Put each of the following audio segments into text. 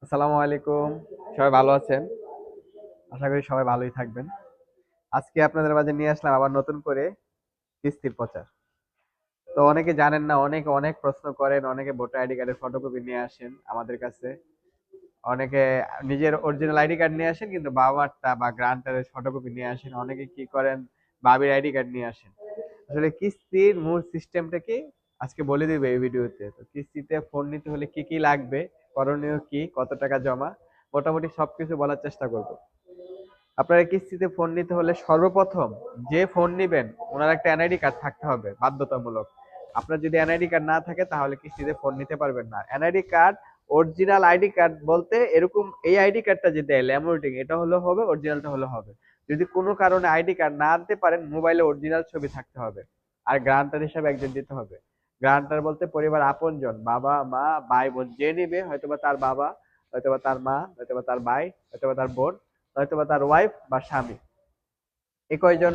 আসসালামু আলাইকুম। সবাই ভালো আছেন? আশা করি সবাই ভালোই থাকবেন। আজকে আপনাদের মাঝে নিয়ে আসলাম আবার নতুন করে কিস্তির প্রচার। তো অনেকে জানেন না, অনেকে অনেক প্রশ্ন করেন, অনেকে ভোটার আইডি কার্ডের ফটোকপি নিয়ে আসেন আমাদের কাছে। অনেকে নিজের অরিজিনাল আইডি কার্ড নিয়ে আসেন কিন্তু বাবা মারটা বা গ্রান্টারের ফটোকপি নিয়ে আসেন। অনেকে কি করেন বাবির আইডি কার্ড নিয়ে আসেন। আসলে কিস্তির মূল সিস্টেমটা কি আজকে বলে দিবে এই ভিডিওতে। তো কিস্তিতে ফোন নিতে হলে কি কি লাগবে, করণীয় কি, কত টাকা জমা, মোটামুটি সবকিছু বলার চেষ্টা করব। আপনারা কিস্তিতে ফোন নিতে হলে সর্বপ্রথম যে ফোন নিবেন ওনার একটা এনআইডি কার্ড থাকতে হবে বাধ্যতামূলক। আপনার যদি এনআইডি কার্ড না থাকে তাহলে কিস্তিতে ফোন নিতে পারবেন না। NID card, original ID card বলতে এরকম এই আইডি কার্ডটা যে দেয় ল্যামিনেটিং, এটা হলে হবে, অরিজিনালটা হলে হবে। যদি কোনো কারণে আইডি কার্ড না আনতে পারেন, মোবাইলে অরিজিনাল ছবি থাকতে হবে। আর গ্রান্টার হিসাবে একজন দিতে হবে। গ্রান্টার বলতে পরিবার আপনজন, বাবা মা ভাই বোন যে নিবে, হয়তোবা তার বাবা, হয়তোবা তার মা, হয়তোবা তার ভাই, হয়তোবা তার বোন, হয়তোবা তার ওয়াইফ বা স্বামী। এই কয়জন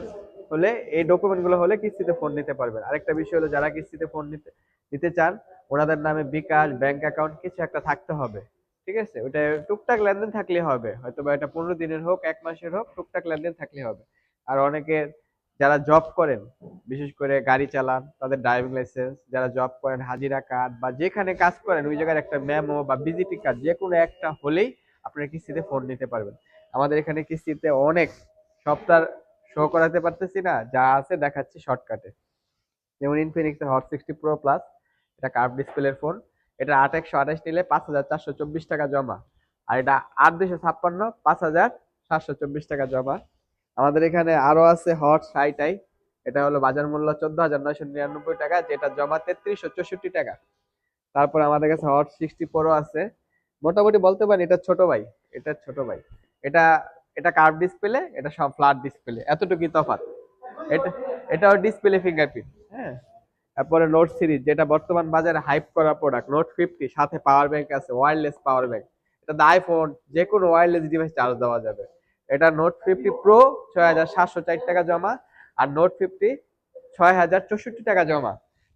হলে, এই ডকুমেন্ট গুলো হলে কিস্তিতে ফোন নিতে পারবেন। আরেকটা বিষয় হলো, যারা কিস্তিতে ফোন নিতে নিতে চান ওনাদের নামে বিকাশ ব্যাংক অ্যাকাউন্ট কিছু একটা থাকতে হবে। ঠিক আছে, ওটা টুকটাক লেনদেন থাকলে হবে, হয়তো বা এটা 15 দিনের হোক 1 মাসের হোক, টুকটাক লেনদেন থাকলে হবে। আর অনেকের যারা জব করেন, বিশেষ করে গাড়ি চালান তাদের ড্রাইভিং লাইসেন্স, যারা জব করেন হাজিরা কার্ড বা যেখানে কাজ করেন ওই জায়গার একটা মেমো বা ভিজিটিং কার্ড, যে কোনো একটা হলেই আপনারা কিস্তিতে ফোন নিতে পারবেন। আমাদের এখানে কিস্তিতে অনেক, সপ্তাহ শো করাতে পারতেছি না, যা আছে দেখাচ্ছি শর্টকাটে। যেমন ইনফিনিক্স হট 60 প্রো প্লাস, এটা কার্ভ ডিসপ্লের ফোন। এটা 8 128 নিলে 5,424 টাকা জমা। আর এটা 8 256 5,724 টাকা জমা। আমাদের এখানে আরো আছে হট 60i, এটা হলো বাজার মূল্য 14,999 টাকা, যেটা জমা 3364 টাকা। তারপর আমাদের কাছে হট 60 প্রো আছে, মোটামুটি বলতে পারেন এটা ছোট ভাই। এটা ছোট ভাই। এটা এটা কার্ভ ডিসপ্লে, এটা সব ফ্ল্যাট ডিসপ্লে, এতটুকুই তফাৎ। এটা এটাও ডিসপ্লে ফিঙ্গারপ্রিন্ট। হ্যাঁ। তারপরে নোট সিরিজ, যেটা বর্তমান বাজারে হাইপ করা প্রোডাক্ট, নোট 50, সাথে পাওয়ার ব্যাংক আছে, ওয়্যারলেস পাওয়ার ব্যাংক। এটা আইফোন যে কোনো ওয়্যারলেস ডিভাইস চার্জ দেওয়া যাবে। এটা নোট 50 প্রো 6,704 টাকা জমা। আর নোট 50 6,064 টাকা জমা।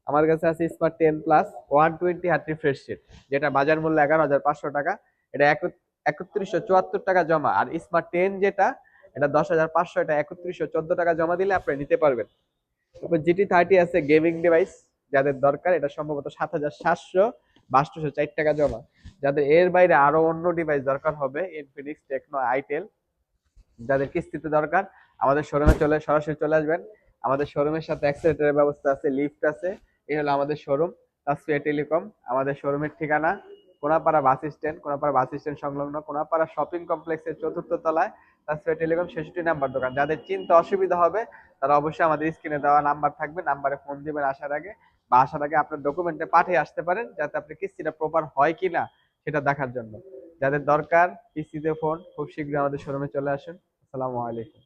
আমার কাছে আছে smart 10 plus 120 heart refresh rate, যেটা বাজার মূল্য 11,500 টাকা। এটা 3174 টাকা জমা। আর স্মার্ট 10 যেটা, এটা 10,500, এটা 3114 টাকা জমা দিলে আপনি নিতে পারবেন। তারপর GT30 আছে গেমিং ডিভাইস, যাদের দরকার, এটা সম্ভবত 7,762 টাকা জমা। যাদের এর বাইরে আরো অন্য ডিভাইস দরকার হবে, ইনফিনিক্স, টেকনো, আইটেল, যাদের কিস্তিতে দরকার, আমাদের শোরুমে সরাসরি চলে আসবেন। আমাদের শোরুমের সাথে অ্যাক্সেলেটরের ব্যবস্থা আছে, লিফট আছে। এই হলো আমাদের শোরুম, তাসফিয়া টেলিকম। আমাদের শোরুমের ঠিকানা কোনাপাড়া বাস স্ট্যান্ড সংলগ্ন কোনাপাড়া শপিং কমপ্লেক্সের 4র্থ তলায় তাসফিয়া টেলিকম 66 নাম্বার দোকান। যাদের চিন্তা অসুবিধা হবে তারা অবশ্যই আমাদের স্ক্রিনে দেওয়া নাম্বার থাকবে, নাম্বারে ফোন দিবেন আসার আগে, বা আসার আগে আপনার ডকুমেন্টে পাঠিয়ে আসতে পারেন, যাতে আপনি কিস্তিটা প্রপার হয় কিনা সেটা দেখার জন্য। যাদের দরকার কিস্তিতে ফোন, খুব শীঘ্রই আমাদের শোরুমে চলে আসুন। আসসালামু আলাইকুম।